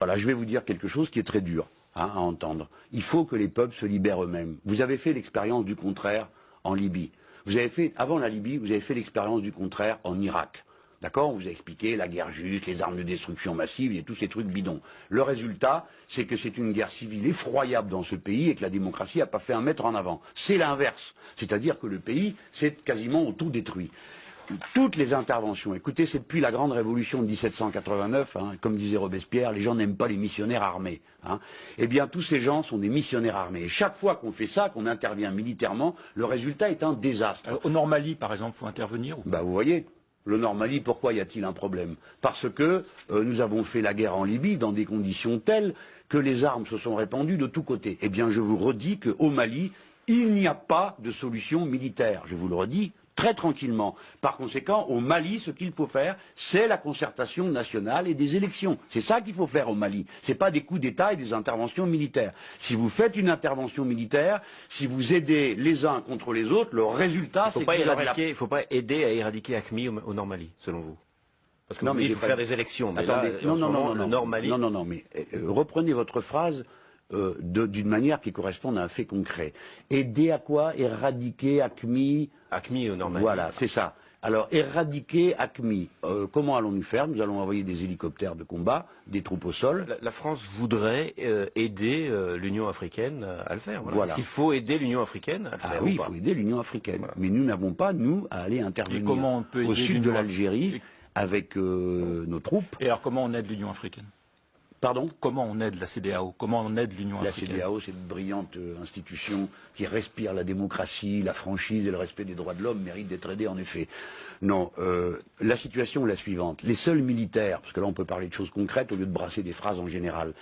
Voilà, je vais vous dire quelque chose qui est très dur à entendre. Il faut que les peuples se libèrent eux-mêmes. Vous avez fait l'expérience du contraire en Libye. Vous avez fait, avant la Libye, vous avez fait l'expérience du contraire en Irak. D'accord? On vous a expliqué la guerre juste, les armes de destruction massive et tous ces trucs bidons. Le résultat, c'est que c'est une guerre civile effroyable dans ce pays et que la démocratie n'a pas fait un mètre en avant. C'est l'inverse. C'est-à-dire que le pays s'est quasiment autodétruit. Toutes les interventions, écoutez, c'est depuis la grande révolution de 1789, hein, comme disait Robespierre, les gens n'aiment pas les missionnaires armés. Hein. Eh bien, tous ces gens sont des missionnaires armés. Et chaque fois qu'on fait ça, qu'on intervient militairement, le résultat est un désastre. Au Nord Mali, par exemple, il faut intervenir ou... Bah, vous voyez, le Nord Mali, pourquoi y a-t-il un problème? Parce que nous avons fait la guerre en Libye dans des conditions telles que les armes se sont répandues de tous côtés. Eh bien, je vous redis qu'au Mali, il n'y a pas de solution militaire. Je vous le redis très tranquillement. Par conséquent, au Mali, ce qu'il faut faire, c'est la concertation nationale et des élections. C'est ça qu'il faut faire au Mali. Ce n'est pas des coups d'État et des interventions militaires. Si vous faites une intervention militaire, si vous aidez les uns contre les autres, le résultat, c'est que... Il ne faut pas aider à éradiquer AQMI au Nord Mali, selon vous. Parce que non, vous dites qu'il faut faire des élections. Mais attendez, là, le Nord Mali... Non, mais reprenez votre phrase d'une manière qui corresponde à un fait concret. Aider à quoi? Éradiquer AQMI... AQMI au Nord Mali. Voilà, c'est ça. Alors, éradiquer AQMI, comment allons-nous faire? Nous allons envoyer des hélicoptères de combat, des troupes au sol. La France voudrait aider l'Union africaine à le faire. Voilà. Voilà. Est-ce qu'il faut aider l'Union africaine à le faire? Oui, il faut aider l'Union africaine. Voilà. Mais nous n'avons pas, nous, à aller intervenir au sud de l'Algérie avec nos troupes. Et alors, comment on aide l'Union africaine? Pardon? Comment on aide la CEDEAO? Comment on aide l'Union africaine? La CEDEAO, c'est une brillante institution qui respire la démocratie, la franchise et le respect des droits de l'homme, mérite d'être aidée en effet. Non, la situation est la suivante. Les seuls militaires, parce que là on peut parler de choses concrètes au lieu de brasser des phrases en général,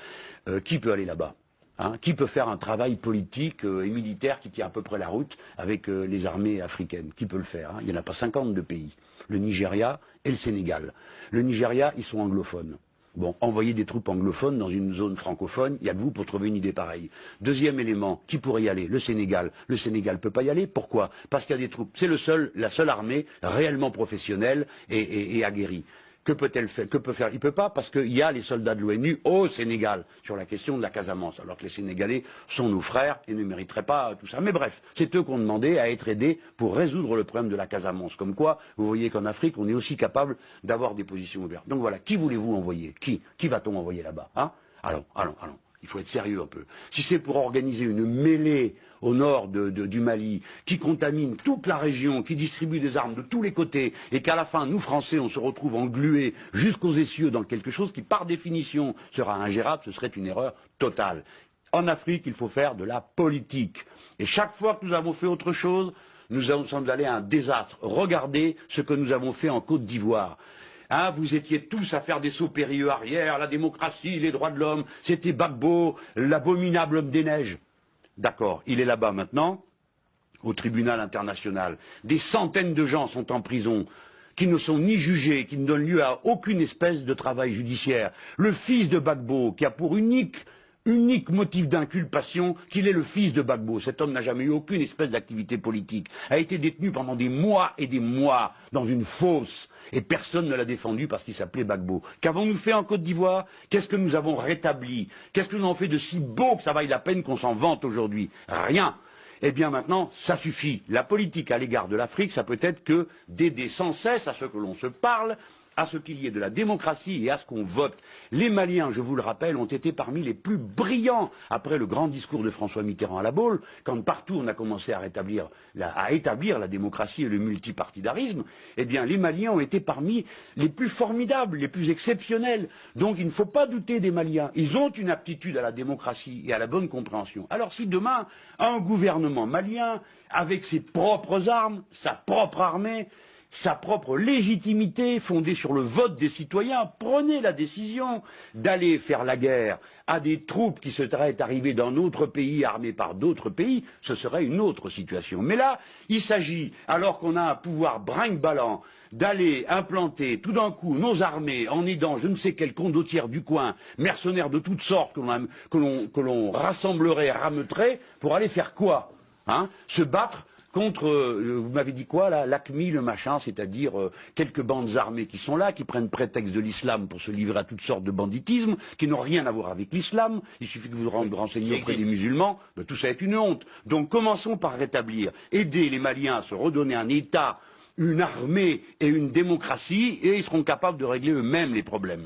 qui peut aller là-bas? Hein, qui peut faire un travail politique et militaire qui tient à peu près la route avec les armées africaines? Qui peut le faire? Hein? Il n'y en a pas 50 de pays. Le Nigeria et le Sénégal. Le Nigeria, ils sont anglophones. Bon, envoyer des troupes anglophones dans une zone francophone, il y a que vous pour trouver une idée pareille. Deuxième élément, qui pourrait y aller? Le Sénégal. Le Sénégal ne peut pas y aller. Pourquoi? Parce qu'il y a des troupes. C'est la seule armée réellement professionnelle et aguerrie. Que peut-elle faire? Que peut faire? Il ne peut pas parce qu'il y a les soldats de l'ONU au Sénégal sur la question de la Casamance, alors que les Sénégalais sont nos frères et ne mériteraient pas tout ça. Mais bref, c'est eux qui ont demandé à être aidés pour résoudre le problème de la Casamance. Comme quoi, vous voyez qu'en Afrique, on est aussi capable d'avoir des positions ouvertes. Donc voilà, qui voulez-vous envoyer? Qui va-t-on envoyer là-bas? Hein? Allons. Il faut être sérieux un peu. Si c'est pour organiser une mêlée au nord du Mali, qui contamine toute la région, qui distribue des armes de tous les côtés, et qu'à la fin, nous, Français, on se retrouve englués jusqu'aux essieux dans quelque chose qui, par définition, sera ingérable, ce serait une erreur totale. En Afrique, il faut faire de la politique. Et chaque fois que nous avons fait autre chose, nous sommes allés à un désastre. Regardez ce que nous avons fait en Côte d'Ivoire. Hein, vous étiez tous à faire des sauts périlleux arrière, la démocratie, les droits de l'homme, c'était Gbagbo, l'abominable homme des neiges. D'accord, il est là-bas maintenant, au tribunal international. Des centaines de gens sont en prison, qui ne sont ni jugés, qui ne donnent lieu à aucune espèce de travail judiciaire. Le fils de Gbagbo, qui a pour unique motif d'inculpation qu'il est le fils de Gbagbo. Cet homme n'a jamais eu aucune espèce d'activité politique, a été détenu pendant des mois et des mois dans une fosse, et personne ne l'a défendu parce qu'il s'appelait Gbagbo. Qu'avons-nous fait en Côte d'Ivoire? Qu'est-ce que nous avons rétabli? Qu'est-ce que nous avons fait de si beau que ça vaille la peine qu'on s'en vante aujourd'hui? Rien. Eh bien maintenant, ça suffit. La politique à l'égard de l'Afrique, ça peut être que d'aider sans cesse à ce que l'on se parle, à ce qu'il y ait de la démocratie et à ce qu'on vote. Les Maliens, je vous le rappelle, ont été parmi les plus brillants après le grand discours de François Mitterrand à la Baule, quand partout on a commencé à établir la démocratie et le multipartidarisme. Eh bien, les Maliens ont été parmi les plus formidables, les plus exceptionnels. Donc il ne faut pas douter des Maliens. Ils ont une aptitude à la démocratie et à la bonne compréhension. Alors si demain, un gouvernement malien, avec ses propres armes, sa propre armée, sa propre légitimité fondée sur le vote des citoyens, prenez la décision d'aller faire la guerre à des troupes qui seraient arrivées d'un autre pays armées par d'autres pays, ce serait une autre situation. Mais là, il s'agit, alors qu'on a un pouvoir brinque-ballant, d'aller implanter tout d'un coup nos armées en aidant je ne sais quel condottière du coin, mercenaires de toutes sortes que l'on rassemblerait, rameuterait, pour aller faire quoi? Hein? Se battre contre, vous m'avez dit quoi là, l'AQMI, le machin, c'est-à-dire quelques bandes armées qui sont là, qui prennent prétexte de l'islam pour se livrer à toutes sortes de banditisme, qui n'ont rien à voir avec l'islam. Il suffit que vous vous renseigniez auprès des musulmans, ben, tout ça est une honte. Donc commençons par rétablir, aider les Maliens à se redonner un État, une armée et une démocratie, et ils seront capables de régler eux-mêmes les problèmes.